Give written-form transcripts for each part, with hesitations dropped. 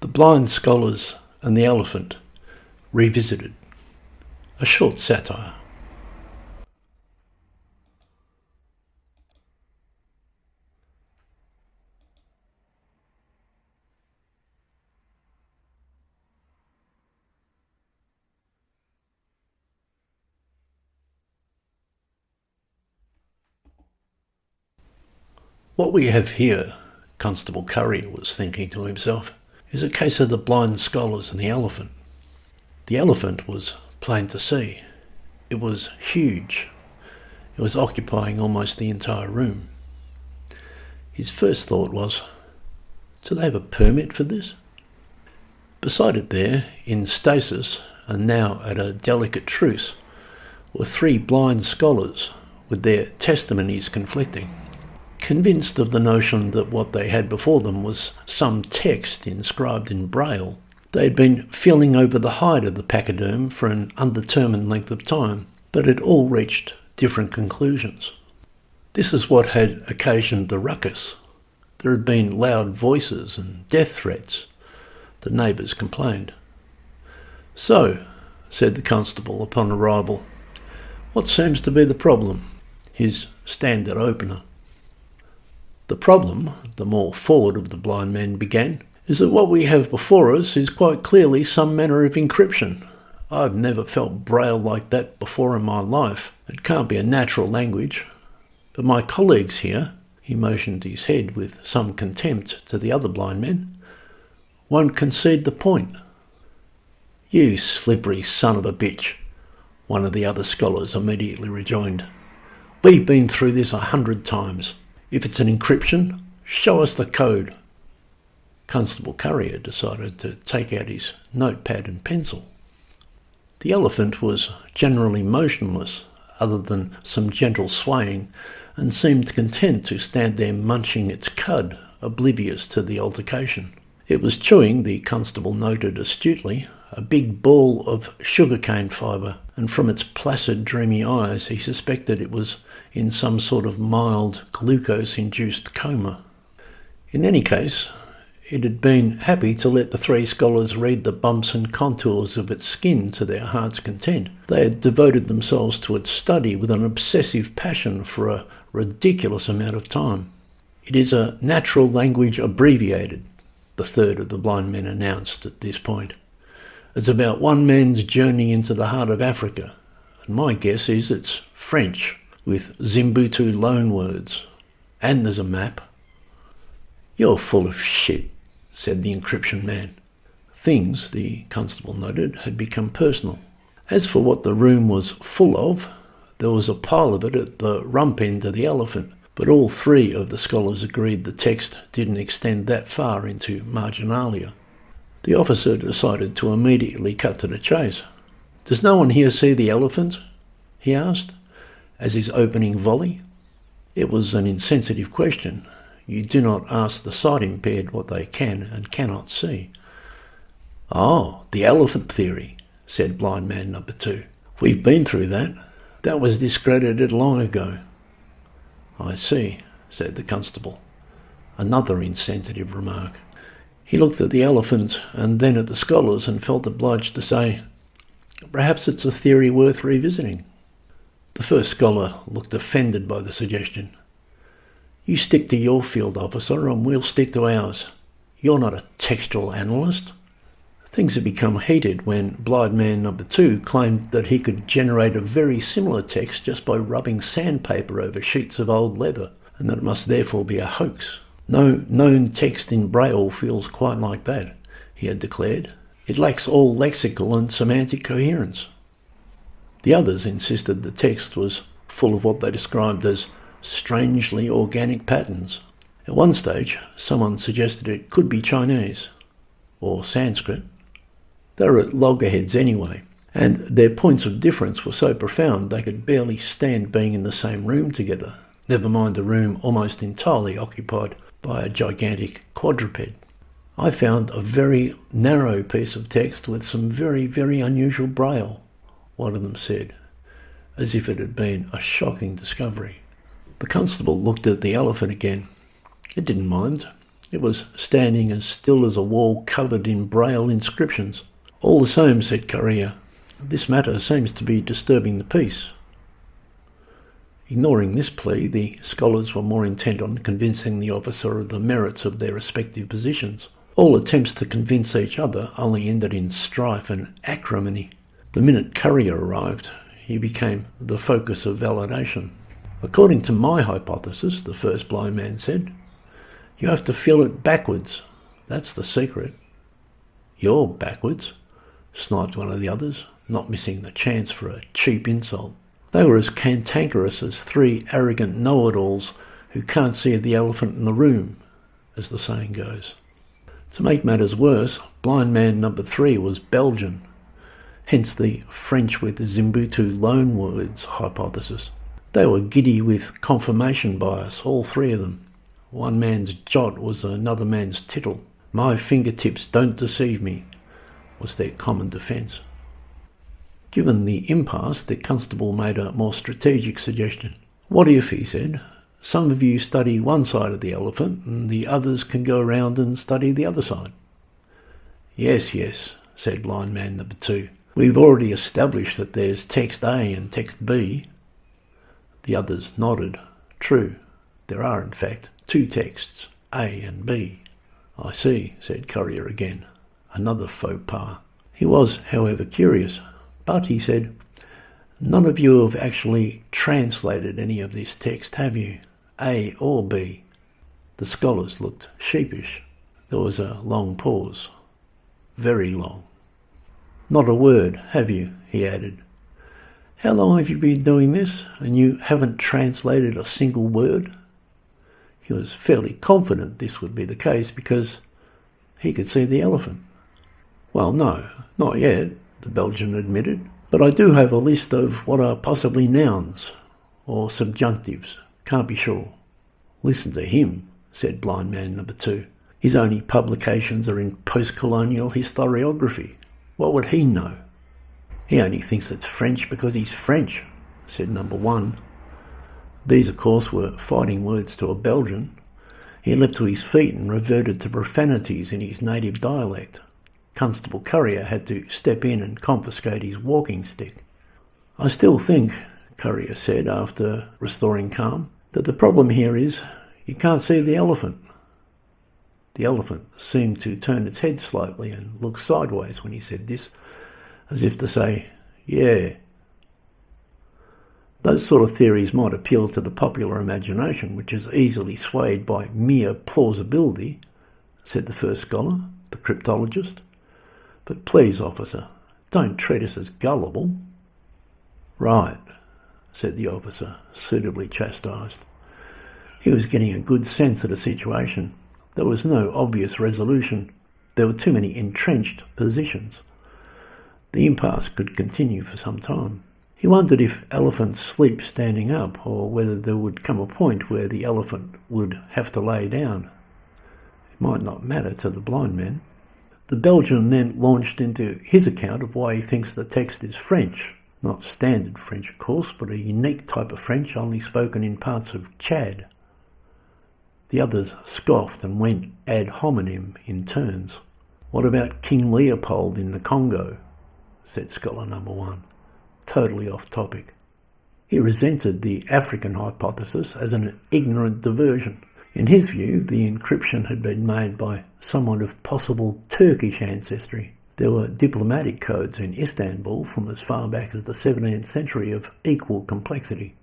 The Blind Scholars and the Elephant, revisited. A short satire. What we have here, Constable Curry was thinking to himself, is a case of the blind scholars and the elephant. The elephant was plain to see. It was huge. It was occupying almost the entire room. His first thought was, do they have a permit for this? Beside it there, in stasis, and now at a delicate truce, were 3 blind scholars with their testimonies conflicting. Convinced of the notion that what they had before them was some text inscribed in Braille, they had been feeling over the hide of the pachyderm for an undetermined length of time, but had all reached different conclusions. This is what had occasioned the ruckus. There had been loud voices and death threats. The neighbours complained. "So," said the constable upon arrival, "what seems to be the problem?" His standard opener. "The problem," the more forward of the blind men began, "is that what we have before us is quite clearly some manner of encryption. I've never felt Braille like that before in my life. It can't be a natural language. But my colleagues here," he motioned his head with some contempt to the other blind men, "won't concede the point." "You slippery son of a bitch," one of the other scholars immediately rejoined. "We've been through this 100 times. If it's an encryption, show us the code." Constable Currier decided to take out his notepad and pencil. The elephant was generally motionless, other than some gentle swaying, and seemed content to stand there munching its cud, oblivious to the altercation. It was chewing, the constable noted astutely, a big ball of sugarcane fibre, and from its placid, dreamy eyes he suspected it was in some sort of mild, glucose-induced coma. In any case, it had been happy to let the 3 scholars read the bumps and contours of its skin to their heart's content. They had devoted themselves to its study with an obsessive passion for a ridiculous amount of time. "It is a natural language abbreviated," the third of the blind men announced at this point. "It's about one man's journey into the heart of Africa, and my guess is it's French, with Zimbutu loanwords. And there's a map." "You're full of shit," said the encryption man. Things, the constable noted, had become personal. As for what the room was full of, there was a pile of it at the rump end of the elephant, but all 3 of the scholars agreed the text didn't extend that far into marginalia. The officer decided to immediately cut to the chase. "Does no one here see the elephant?" he asked, as his opening volley. It was an insensitive question. You do not ask the sight-impaired what they can and cannot see. "Oh, the elephant theory," said blind man number 2. "We've been through that. That was discredited long ago." "I see," said the constable. Another insensitive remark. He looked at the elephant and then at the scholars and felt obliged to say, "Perhaps it's a theory worth revisiting." The first scholar looked offended by the suggestion. "You stick to your field, officer, and we'll stick to ours. You're not a textual analyst." Things had become heated when blind man number 2 claimed that he could generate a very similar text just by rubbing sandpaper over sheets of old leather, and that it must therefore be a hoax. "No known text in Braille feels quite like that," he had declared. "It lacks all lexical and semantic coherence." The others insisted the text was full of what they described as strangely organic patterns. At one stage, someone suggested it could be Chinese, or Sanskrit. They were at loggerheads anyway, and their points of difference were so profound they could barely stand being in the same room together, never mind a room almost entirely occupied by a gigantic quadruped. "I found a very narrow piece of text with some very, very unusual Braille," one of them said, as if it had been a shocking discovery. The constable looked at the elephant again. It didn't mind. It was standing as still as a wall covered in braille inscriptions. "All the same," said Currier, "this matter seems to be disturbing the peace." Ignoring this plea, the scholars were more intent on convincing the officer of the merits of their respective positions. All attempts to convince each other only ended in strife and acrimony. The minute Currier arrived, he became the focus of validation. "According to my hypothesis," the first blind man said, "you have to feel it backwards. That's the secret." "You're backwards," sniped one of the others, not missing the chance for a cheap insult. They were as cantankerous as three arrogant know-it-alls who can't see the elephant in the room, as the saying goes. To make matters worse, blind man number 3 was Belgian, hence the French with Zimbutu loanwords hypothesis. They were giddy with confirmation bias, all three of them. One man's jot was another man's tittle. "My fingertips don't deceive me," was their common defence. Given the impasse, the constable made a more strategic suggestion. "What if," he said, "some of you study one side of the elephant and the others can go around and study the other side?" Yes, said blind man number 2. "We've already established that there's text A and text B." The others nodded. True, there are in fact 2 texts, A and B. "I see," said Currier again. Another faux pas. He was, however, curious. "But," he said, "none of you have actually translated any of this text, have you? A or B?" The scholars looked sheepish. There was a long pause. Very long. "Not a word, have you?" he added. "How long have you been doing this, and you haven't translated a single word?" He was fairly confident this would be the case because he could see the elephant. "Well, no, not yet," the Belgian admitted, "but I do have a list of what are possibly nouns or subjunctives. Can't be sure." "Listen to him," said blind man number 2. "His only publications are in post-colonial historiography. What would he know?" "He only thinks it's French because he's French," said number 1. These, of course, were fighting words to a Belgian. He leapt to his feet and reverted to profanities in his native dialect. Constable Currier had to step in and confiscate his walking stick. "I still think," Currier said after restoring calm, "that the problem here is you can't see the elephant." The elephant seemed to turn its head slightly and look sideways when he said this, as if to say, "Yeah." "Those sort of theories might appeal to the popular imagination, which is easily swayed by mere plausibility," said the first scholar, the cryptologist. "But please, officer, don't treat us as gullible." "Right," said the officer, suitably chastised. He was getting a good sense of the situation. There was no obvious resolution. There were too many entrenched positions. The impasse could continue for some time. He wondered if elephants sleep standing up, or whether there would come a point where the elephant would have to lay down. It might not matter to the blind man. The Belgian then launched into his account of why he thinks the text is French. Not standard French, of course, but a unique type of French only spoken in parts of Chad. The others scoffed and went ad hominem in turns. "What about King Leopold in the Congo?" said scholar number 1. Totally off topic. He resented the African hypothesis as an ignorant diversion. In his view, the encryption had been made by someone of possible Turkish ancestry. There were diplomatic codes in Istanbul from as far back as the 17th century of equal complexity.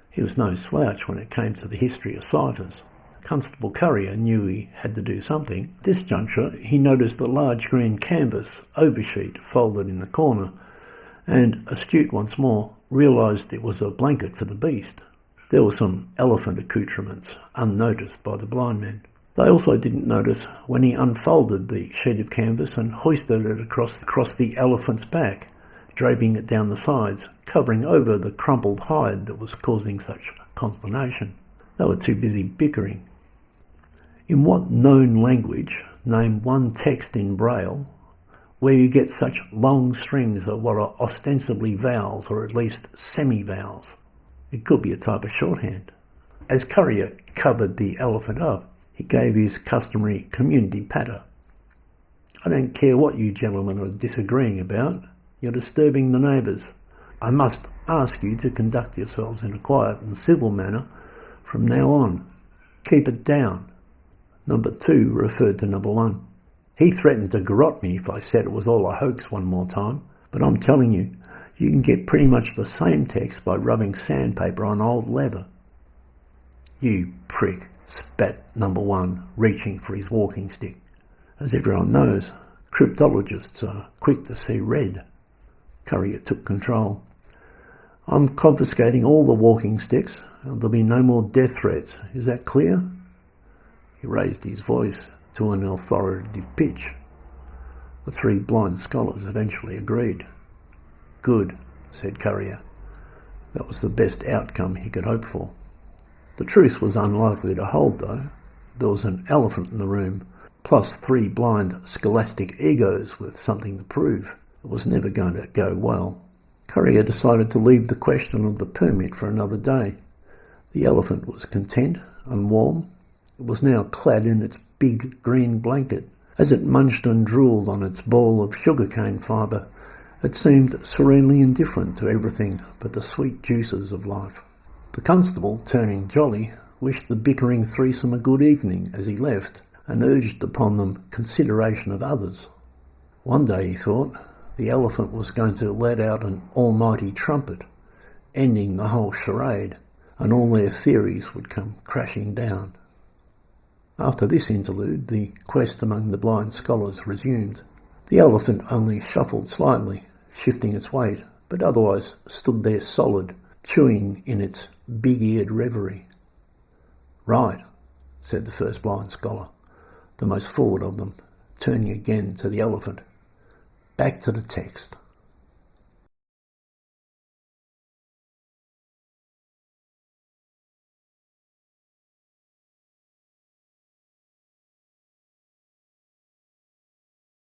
He was no slouch when it came to the history of ciphers. Constable Currier knew he had to do something. At this juncture, he noticed the large green canvas oversheet folded in the corner, and, astute once more, realised it was a blanket for the beast. There were some elephant accoutrements, unnoticed by the blind men. They also didn't notice when he unfolded the sheet of canvas and hoisted it across the elephant's back, draping it down the sides, covering over the crumpled hide that was causing such consternation. They were too busy bickering. In what known language, name one text in Braille, where you get such long strings of what are ostensibly vowels or at least semi-vowels? It could be a type of shorthand. As Currier covered the elephant up, He gave his customary community patter. "I don't care what you gentlemen are disagreeing about. You're disturbing the neighbours. I must ask you to conduct yourselves in a quiet and civil manner from now on. Keep it down." Number 2 referred to number 1. "He threatened to garrote me if I said it was all a hoax one more time, but I'm telling you, you can get pretty much the same text by rubbing sandpaper on old leather." "You prick," spat number 1, reaching for his walking stick. As everyone knows, cryptologists are quick to see red. Currier took control. "I'm confiscating all the walking sticks, and there'll be no more death threats. Is that clear?" He raised his voice to an authoritative pitch. The 3 blind scholars eventually agreed. "Good," said Currier. That was the best outcome he could hope for. The truce was unlikely to hold, though. There was an elephant in the room, plus 3 blind scholastic egos with something to prove. It was never going to go well. Currier decided to leave the question of the permit for another day. The elephant was content and warm. It was now clad in its big green blanket. As it munched and drooled on its ball of sugarcane fibre, it seemed serenely indifferent to everything but the sweet juices of life. The constable, turning jolly, wished the bickering threesome a good evening as he left, and urged upon them consideration of others. One day, he thought, the elephant was going to let out an almighty trumpet, ending the whole charade, and all their theories would come crashing down. After this interlude, the quest among the blind scholars resumed. The elephant only shuffled slightly, shifting its weight, but otherwise stood there solid, chewing in its big-eared reverie. "Right," said the first blind scholar, the most forward of them, turning again to the elephant. "Back to the text."